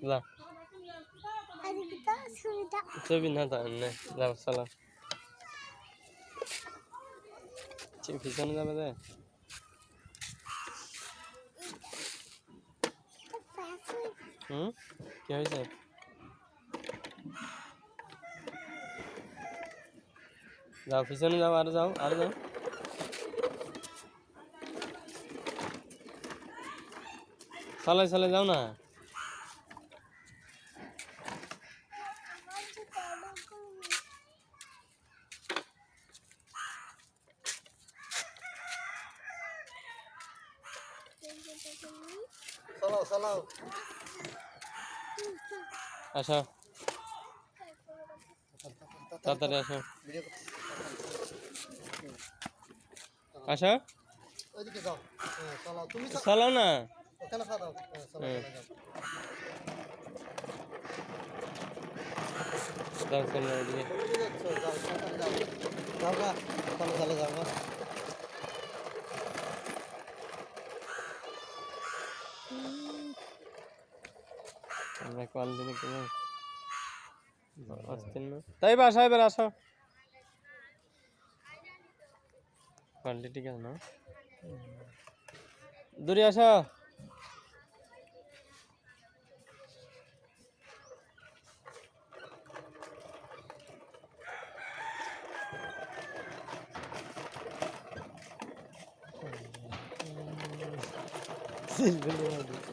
যাও ছবি না তো না যাও চলো পিছনে যাবে যে কি হয়েছে যাও পিছনে যাও আর যাও চালাই চালাই যাও না চালাও আসো তাড়াতাড়ি আসো আসো ওইদিকে যাও চালাও তুমি চালাও না ওখানে চালাও যাও চলো ওইদিকে যাও আমরা কল দিনে কেন আসছেন না তাই বাসা এবার আসো কোয়ালিটি ঠিক আছে না দূরে আসো সিলভার